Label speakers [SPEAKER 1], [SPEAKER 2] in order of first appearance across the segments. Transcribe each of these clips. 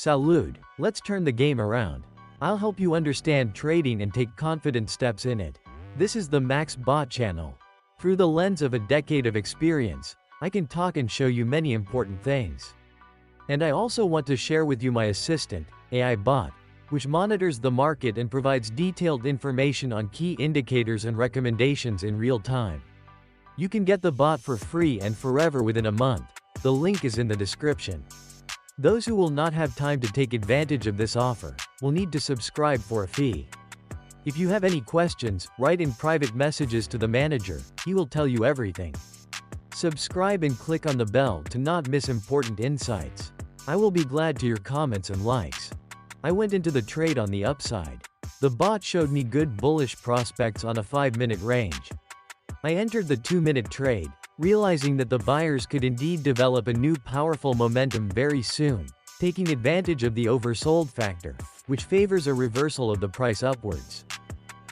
[SPEAKER 1] Salud, let's turn the game around. I'll help you understand trading and take confident steps in it. This is the Max Bot channel. Through the lens of a decade of experience, I can talk and show you many important things. And I also want to share with you my assistant, AI Bot, which monitors the market and provides detailed information on key indicators and recommendations in real time. You can get the bot for free and forever within a month. The link is in the description. Those who will not have time to take advantage of this offer will need to subscribe for a fee. If you have any questions, write in private messages to the manager, he will tell you everything. Subscribe and click on the bell to not miss important insights. I will be glad to your comments and likes. I went into the trade on the upside. The bot showed me good bullish prospects on a 5-minute range. I entered the 2-minute trade, realizing that the buyers could indeed develop a new powerful momentum very soon, taking advantage of the oversold factor, which favors a reversal of the price upwards.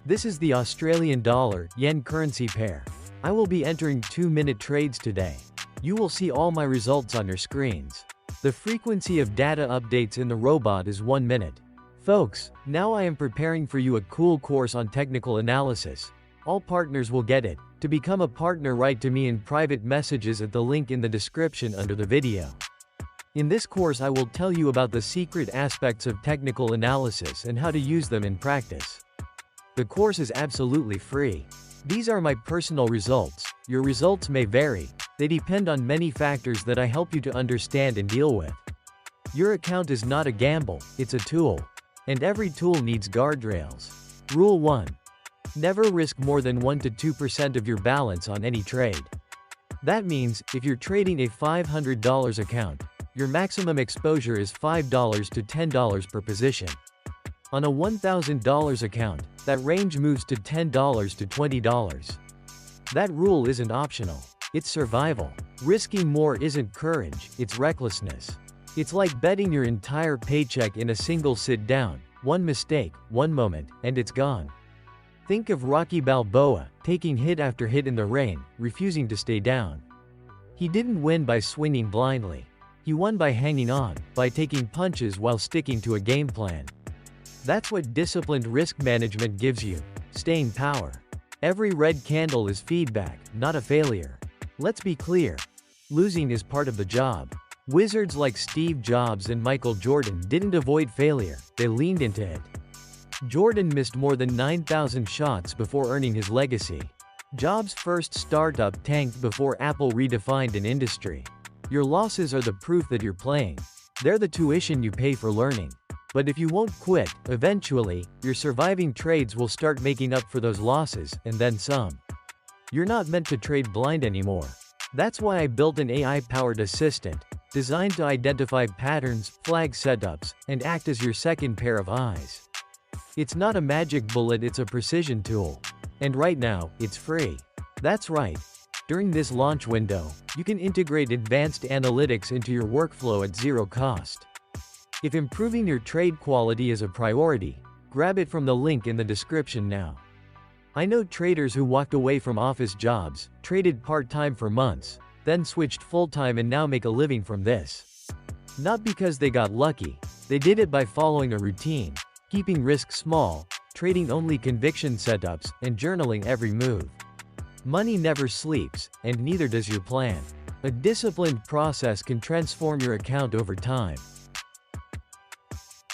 [SPEAKER 1] This is the Australian dollar-yen currency pair. I will be entering 2-minute trades today. You will see all my results on your screens. The frequency of data updates in the robot is 1 minute. Folks, now I am preparing for you a cool course on technical analysis. All partners will get it. To become a partner, write to me in private messages at the link in the description under the video. In this course I will tell you about the secret aspects of technical analysis and how to use them in practice. The course is absolutely free. These are my personal results. Your results may vary. They depend on many factors that I help you to understand and deal with. Your account is not a gamble, it's a tool. And every tool needs guardrails. Rule 1. Never risk more than 1 to 2% of your balance on any trade. That means, if you're trading a $500 account, your maximum exposure is $5 to $10 per position. On a $1,000 account, that range moves to $10 to $20. That rule isn't optional. It's survival. Risking more isn't courage, it's recklessness. It's like betting your entire paycheck in a single sit-down. One mistake, one moment, and it's gone. Think of Rocky Balboa, taking hit after hit in the rain, refusing to stay down. He didn't win by swinging blindly. He won by hanging on, by taking punches while sticking to a game plan. That's what disciplined risk management gives you: staying power. Every red candle is feedback, not a failure. Let's be clear. Losing is part of the job. Wizards like Steve Jobs and Michael Jordan didn't avoid failure, they leaned into it. Jordan missed more than 9,000 shots before earning his legacy. Jobs' first startup tanked before Apple redefined an industry. Your losses are the proof that you're playing. They're the tuition you pay for learning. But if you won't quit, eventually, your surviving trades will start making up for those losses, and then some. You're not meant to trade blind anymore. That's why I built an AI-powered assistant, designed to identify patterns, flag setups, and act as your second pair of eyes. It's not a magic bullet, it's a precision tool. And right now, it's free. That's right. During this launch window, you can integrate advanced analytics into your workflow at zero cost. If improving your trade quality is a priority, grab it from the link in the description now. I know traders who walked away from office jobs, traded part-time for months, then switched full-time and now make a living from this. Not because they got lucky, they did it by following a routine, keeping risk small, trading only conviction setups, and journaling every move. Money never sleeps, and neither does your plan. A disciplined process can transform your account over time.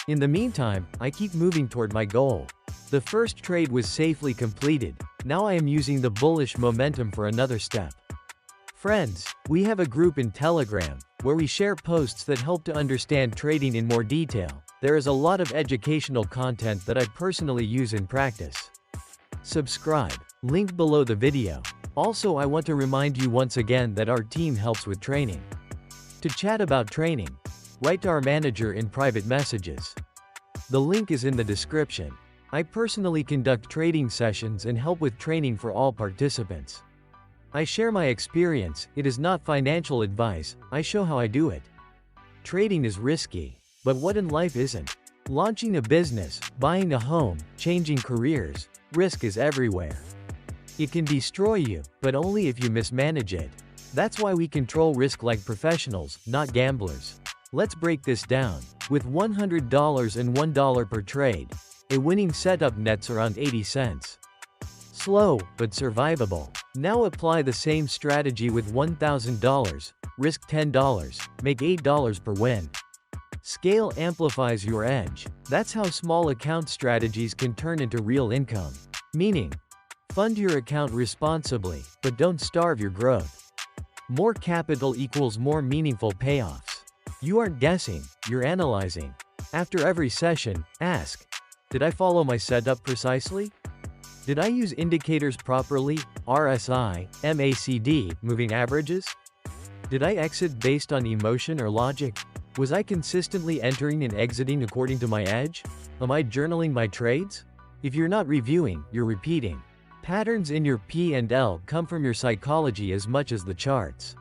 [SPEAKER 1] In the meantime, I keep moving toward my goal. The first trade was safely completed. Now I am using the bullish momentum for another step. Friends, we have a group in Telegram, where we share posts that help to understand trading in more detail. There is a lot of educational content that I personally use in practice. Subscribe. Link below the video. Also, I want to remind you once again that our team helps with training. To chat about training, write to our manager in private messages. The link is in the description. I personally conduct trading sessions and help with training for all participants. I share my experience, it is not financial advice, I show how I do it. Trading is risky, but what in life isn't? Launching a business, buying a home, changing careers, risk is everywhere. It can destroy you, but only if you mismanage it. That's why we control risk like professionals, not gamblers. Let's break this down. With $100 and $1 per trade, a winning setup nets around 80 cents. Slow, but survivable. Now apply the same strategy with $1,000, risk $10, make $8 per win. Scale amplifies your edge. That's how small account strategies can turn into real income. Meaning, fund your account responsibly, but don't starve your growth. More capital equals more meaningful payoffs. You aren't guessing, you're analyzing. After every session, ask, did I follow my setup precisely? Did I use indicators properly, RSI, MACD, moving averages? Did I exit based on emotion or logic? Was I consistently entering and exiting according to my edge? Am I journaling my trades? If you're not reviewing, you're repeating. Patterns in your P&L come from your psychology as much as the charts.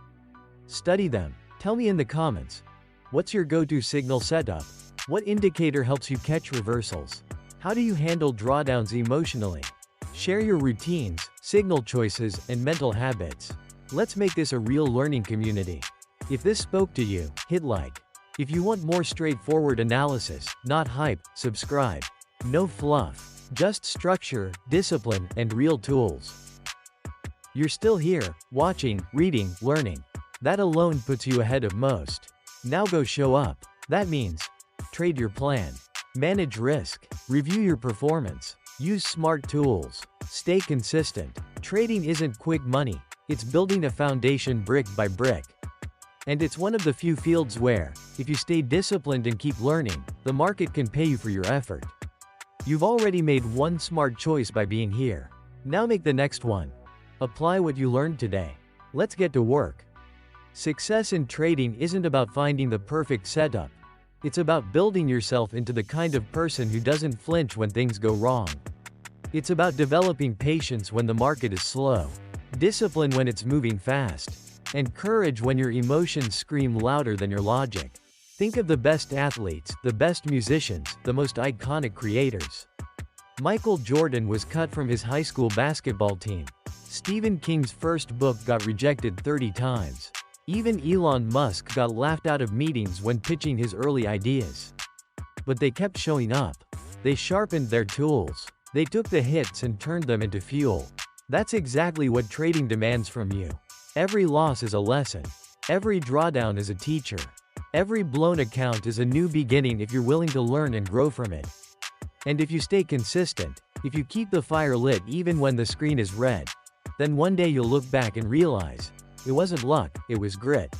[SPEAKER 1] Study them. Tell me in the comments. What's your go-to signal setup? What indicator helps you catch reversals? How do you handle drawdowns emotionally? Share your routines, signal choices, and mental habits. Let's make this a real learning community. If this spoke to you, hit like. If you want more straightforward analysis, not hype, subscribe. No fluff, just structure, discipline, and real tools. You're still here, watching, reading, learning. That alone puts you ahead of most. Now go show up. That means, trade your plan. Manage risk. Review your performance. Use smart tools. Stay consistent. Trading isn't quick money. It's building a foundation brick by brick. And it's one of the few fields where, if you stay disciplined and keep learning, the market can pay you for your effort. You've already made one smart choice by being here. Now make the next one. Apply what you learned today. Let's get to work. Success in trading isn't about finding the perfect setup. It's about building yourself into the kind of person who doesn't flinch when things go wrong. It's about developing patience when the market is slow, discipline when it's moving fast, and courage when your emotions scream louder than your logic. Think of the best athletes, the best musicians, the most iconic creators. Michael Jordan was cut from his high school basketball team. Stephen King's first book got rejected 30 times. Even Elon Musk got laughed out of meetings when pitching his early ideas. But they kept showing up. They sharpened their tools. They took the hits and turned them into fuel. That's exactly what trading demands from you. Every loss is a lesson. Every drawdown is a teacher. Every blown account is a new beginning if you're willing to learn and grow from it. And if you stay consistent, if you keep the fire lit even when the screen is red, then one day you'll look back and realize, it wasn't luck, it was grit.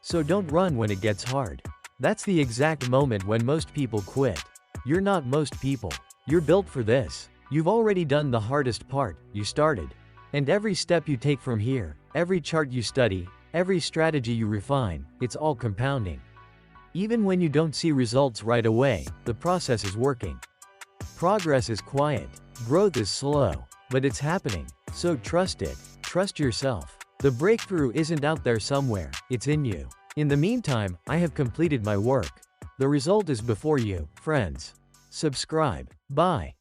[SPEAKER 1] So don't run when it gets hard. That's the exact moment when most people quit. You're not most people. You're built for this. You've already done the hardest part, you started. And every step you take from here, every chart you study, every strategy you refine, it's all compounding. Even when you don't see results right away, the process is working. Progress is quiet. Growth is slow. But it's happening. So trust it. Trust yourself. The breakthrough isn't out there somewhere, it's in you. In the meantime, I have completed my work. The result is before you, friends. Subscribe. Bye.